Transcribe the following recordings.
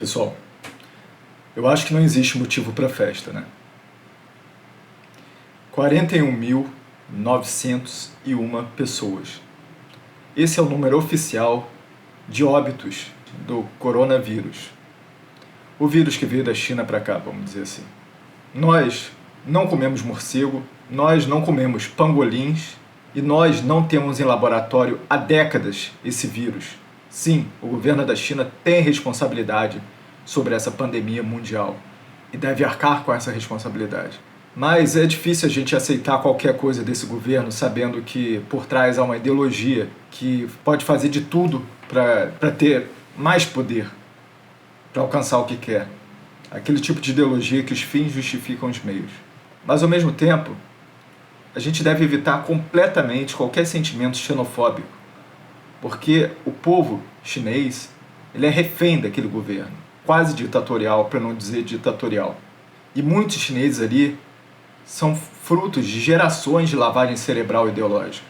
Pessoal, eu acho que não existe motivo para festa, né? 41.901 pessoas. Esse é o número oficial de óbitos do coronavírus. O vírus que veio da China para cá, vamos dizer assim. Nós não comemos morcego, nós não comemos pangolins e nós não temos em laboratório há décadas esse vírus. Sim, o governo da China tem responsabilidade sobre essa pandemia mundial e deve arcar com essa responsabilidade. Mas é difícil a gente aceitar qualquer coisa desse governo sabendo que por trás há uma ideologia que pode fazer de tudo para ter mais poder, para alcançar o que quer. Aquele tipo de ideologia que os fins justificam os meios. Mas ao mesmo tempo, a gente deve evitar completamente qualquer sentimento xenofóbico, porque o povo chinês ele é refém daquele governo, quase ditatorial, para não dizer ditatorial. E muitos chineses ali são frutos de gerações de lavagem cerebral ideológica.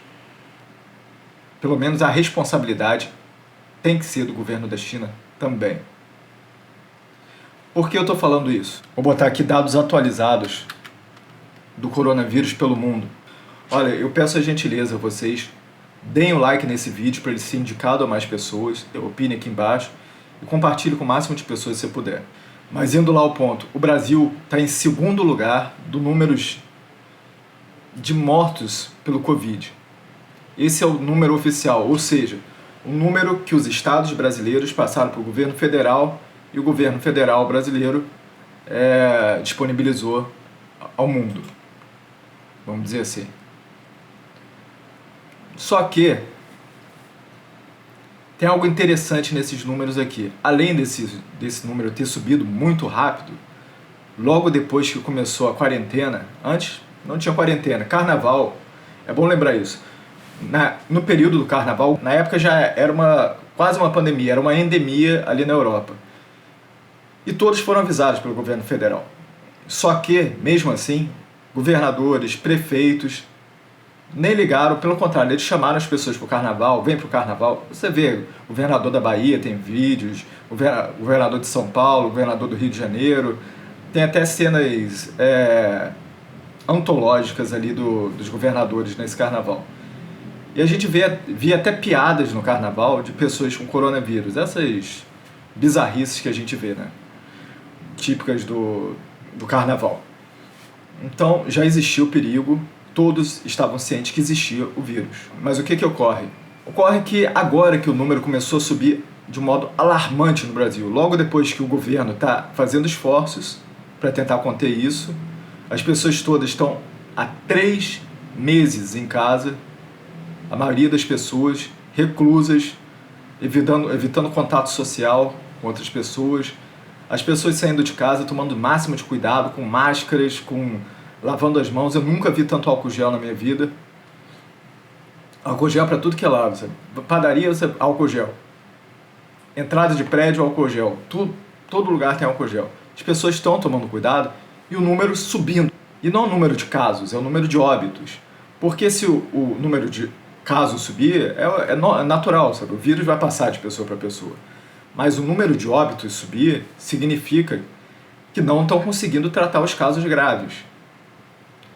Pelo menos a responsabilidade tem que ser do governo da China também. Por que eu estou falando isso? Vou botar aqui dados atualizados do coronavírus pelo mundo. Olha, eu peço a gentileza a vocês, deem o like nesse vídeo para ele ser indicado a mais pessoas, opine aqui embaixo e compartilhe com o máximo de pessoas se puder. Mas indo lá ao ponto, o Brasil está em segundo lugar do número de mortos pelo Covid. Esse é o número oficial, ou seja, o número que os estados brasileiros passaram para o governo federal e o governo federal brasileiro disponibilizou ao mundo, vamos dizer assim. Só que tem algo interessante nesses números aqui. Além desse número ter subido muito rápido, logo depois que começou a quarentena, antes não tinha quarentena, carnaval, é bom lembrar isso. No período do carnaval, na época já era quase uma pandemia, era uma endemia ali na Europa. E todos foram avisados pelo governo federal. Só que, mesmo assim, governadores, prefeitos, nem ligaram, pelo contrário, eles chamaram as pessoas para o carnaval, vem para o carnaval. Você vê, o governador da Bahia tem vídeos, o governador de São Paulo, o governador do Rio de Janeiro, tem até cenas antológicas ali dos governadores nesse carnaval. E a gente via até piadas no carnaval de pessoas com coronavírus, essas bizarrices que a gente vê, né? Típicas do carnaval. Então já existia o perigo, todos estavam cientes que existia o vírus. Mas o que ocorre? Ocorre que agora que o número começou a subir de um modo alarmante no Brasil, logo depois que o governo está fazendo esforços para tentar conter isso, as pessoas todas estão há 3 meses em casa, a maioria das pessoas reclusas, evitando contato social com outras pessoas, as pessoas saindo de casa tomando o máximo de cuidado, com máscaras, lavando as mãos. Eu nunca vi tanto álcool gel na minha vida. Álcool gel para tudo que é lado. Padaria, álcool gel. Entrada de prédio, álcool gel. Todo lugar tem álcool gel. As pessoas estão tomando cuidado e o número subindo. E não o número de casos, é o número de óbitos. Porque se o número de casos subir, é natural, sabe? O vírus vai passar de pessoa para pessoa. Mas o número de óbitos subir significa que não estão conseguindo tratar os casos graves.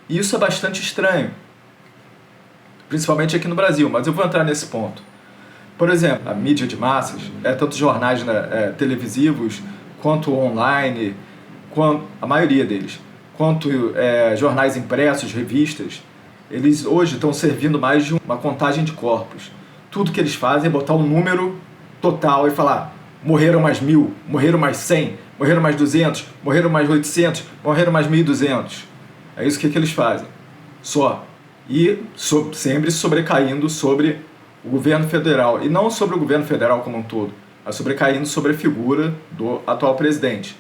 E isso é bastante estranho, principalmente aqui no Brasil, mas eu vou entrar nesse ponto. Por exemplo, a mídia de massas, tanto jornais televisivos, quanto online, a maioria deles, quanto jornais impressos, revistas, eles hoje estão servindo mais de uma contagem de corpos. Tudo que eles fazem é botar um número total e falar: morreram mais 1.000, morreram mais 100, morreram mais 200, morreram mais 800, morreram mais 1.200. É isso que eles fazem. Só. E sempre sobrecaindo sobre o governo federal. E não sobre o governo federal como um todo, mas sobrecaindo sobre a figura do atual presidente,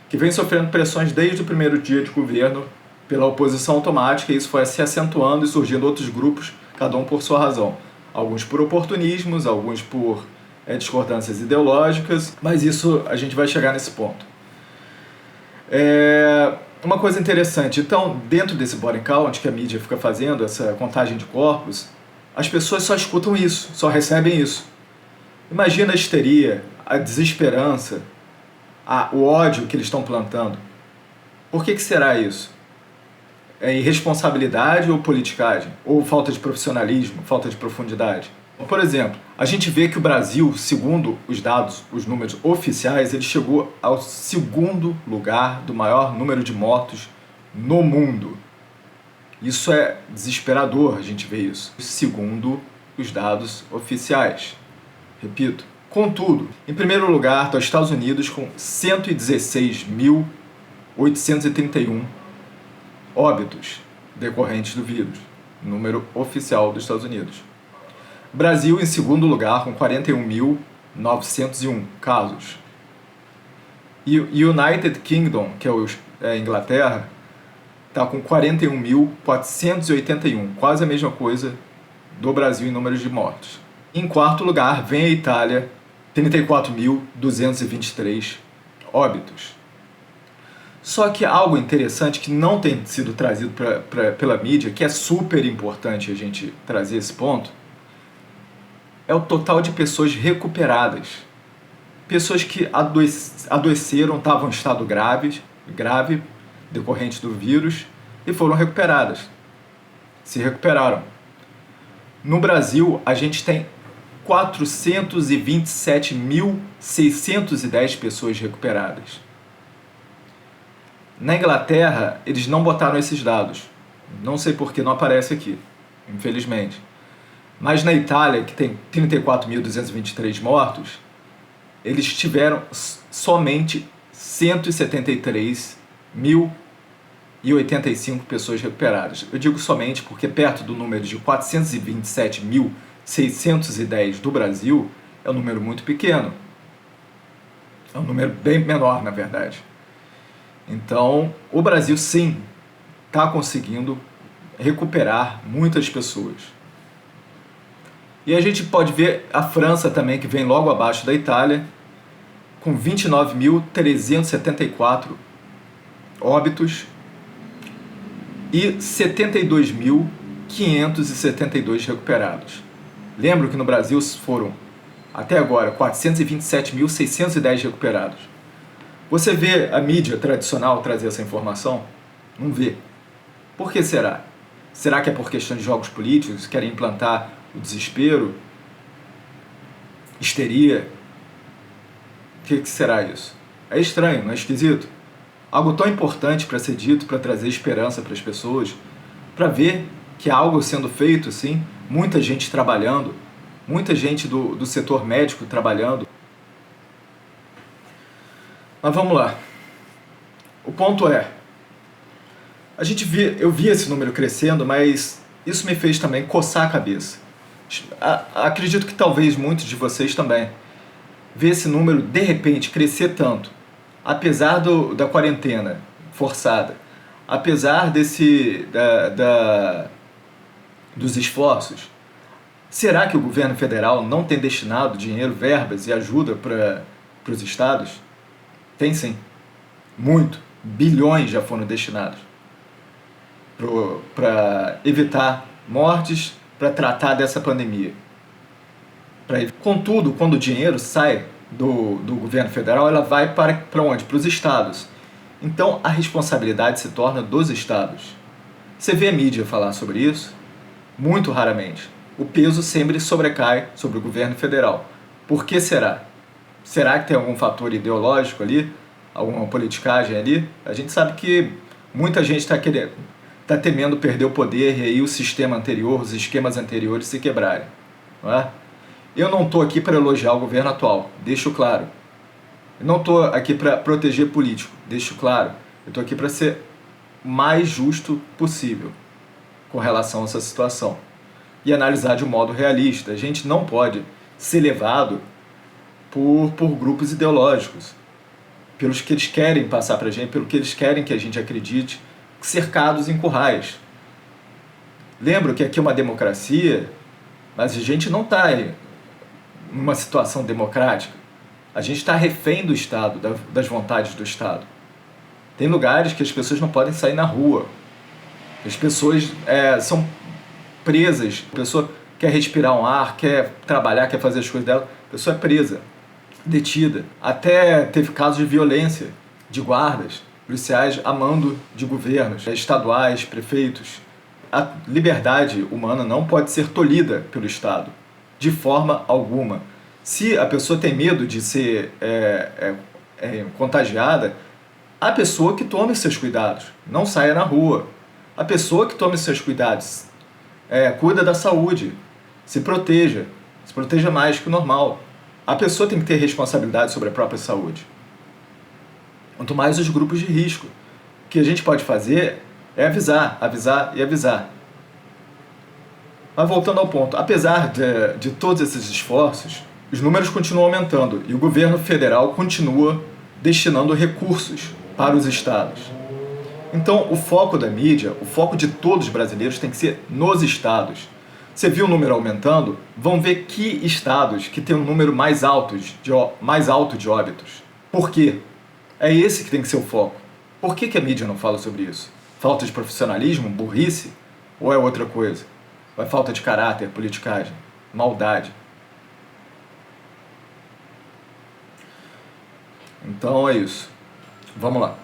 que vem sofrendo pressões desde o primeiro dia de governo pela oposição automática, e isso foi se acentuando e surgindo outros grupos, cada um por sua razão. Alguns por oportunismos, alguns por discordâncias ideológicas, mas isso a gente vai chegar nesse ponto. Uma coisa interessante, então, dentro desse body count que a mídia fica fazendo, essa contagem de corpos, as pessoas só escutam isso, só recebem isso. Imagina a histeria, a desesperança o ódio que eles estão plantando. Por que será isso? É irresponsabilidade ou politicagem? Ou falta de profissionalismo, falta de profundidade? Por exemplo, a gente vê que o Brasil, segundo os dados, os números oficiais, ele chegou ao segundo lugar do maior número de mortos no mundo. Isso é desesperador, a gente vê isso, segundo os dados oficiais. Repito. Contudo, em primeiro lugar está os Estados Unidos com 116.831 óbitos decorrentes do vírus, número oficial dos Estados Unidos. Brasil em segundo lugar com 41.901 casos. E United Kingdom, que é a Inglaterra, está com 41.481, quase a mesma coisa do Brasil em números de mortos. Em quarto lugar vem a Itália, 34.223 óbitos. Só que algo interessante que não tem sido trazido pela mídia, que é super importante a gente trazer esse ponto, é o total de pessoas recuperadas. Pessoas que adoeceram, estavam em estado grave, decorrente do vírus, e foram recuperadas. Se recuperaram. No Brasil, a gente tem 427.610 pessoas recuperadas. Na Inglaterra, eles não botaram esses dados. Não sei por que não aparece aqui, infelizmente. Mas na Itália, que tem 34.223 mortos, eles tiveram somente 173.085 pessoas recuperadas. Eu digo somente porque perto do número de 427.610 do Brasil, é um número muito pequeno. É um número bem menor, na verdade. Então, o Brasil, sim, está conseguindo recuperar muitas pessoas. E a gente pode ver a França também, que vem logo abaixo da Itália, com 29.374 óbitos e 72.572 recuperados. Lembro que no Brasil foram, até agora, 427.610 recuperados. Você vê a mídia tradicional trazer essa informação? Não vê. Por que será? Será que é por questão de jogos políticos? Querem implantar o desespero? Histeria? O que será isso? É estranho, não é esquisito? Algo tão importante para ser dito, para trazer esperança para as pessoas, para ver que há algo sendo feito, sim, muita gente trabalhando, muita gente do setor médico trabalhando. Mas vamos lá. O ponto é, eu vi esse número crescendo, mas isso me fez também coçar a cabeça. Acredito que talvez muitos de vocês também. Ver esse número de repente crescer tanto, apesar da quarentena forçada, apesar dos esforços. Será que o governo federal não tem destinado dinheiro, verbas e ajuda para os estados? Tem sim. Muito. Bilhões já foram destinados para evitar mortes, para tratar dessa pandemia. Contudo, quando o dinheiro sai do governo federal, ela vai para onde? Para os estados. Então, a responsabilidade se torna dos estados. Você vê a mídia falar sobre isso? Muito raramente. O peso sempre sobrecai sobre o governo federal. Por que será? Será que tem algum fator ideológico ali? Alguma politicagem ali? A gente sabe que muita gente está temendo perder o poder e aí o sistema anterior, os esquemas anteriores se quebrarem. Não é? Eu não estou aqui para elogiar o governo atual, deixo claro. Eu não estou aqui para proteger político, deixo claro. Eu estou aqui para ser o mais justo possível com relação a essa situação e analisar de um modo realista. A gente não pode ser levado por grupos ideológicos, pelos que eles querem passar para a gente, pelo que eles querem que a gente acredite, cercados em currais. Lembro que aqui é uma democracia, mas a gente não está numa situação democrática. A gente está refém do Estado, das vontades do Estado. Tem lugares que as pessoas não podem sair na rua. As pessoas são presas. A pessoa quer respirar um ar, quer trabalhar, quer fazer as coisas dela. A pessoa é presa. detida. Até teve casos de violência de guardas, policiais a mando de governos, estaduais, prefeitos. A liberdade humana não pode ser tolhida pelo Estado, de forma alguma. Se a pessoa tem medo de ser contagiada, a pessoa que tome seus cuidados, não saia na rua. A pessoa que tome seus cuidados, cuida da saúde, se proteja mais que o normal. A pessoa tem que ter responsabilidade sobre a própria saúde. Quanto mais os grupos de risco. O que a gente pode fazer é avisar, avisar e avisar. Mas voltando ao ponto, apesar de todos esses esforços, os números continuam aumentando e o governo federal continua destinando recursos para os estados. Então, o foco da mídia, o foco de todos os brasileiros tem que ser nos estados. Você viu o número aumentando? Vão ver que estados que tem um número mais alto de óbitos. Por quê? É esse que tem que ser o foco. Por que a mídia não fala sobre isso? Falta de profissionalismo? Burrice? Ou é outra coisa? Ou é falta de caráter, politicagem, maldade? Então é isso. Vamos lá.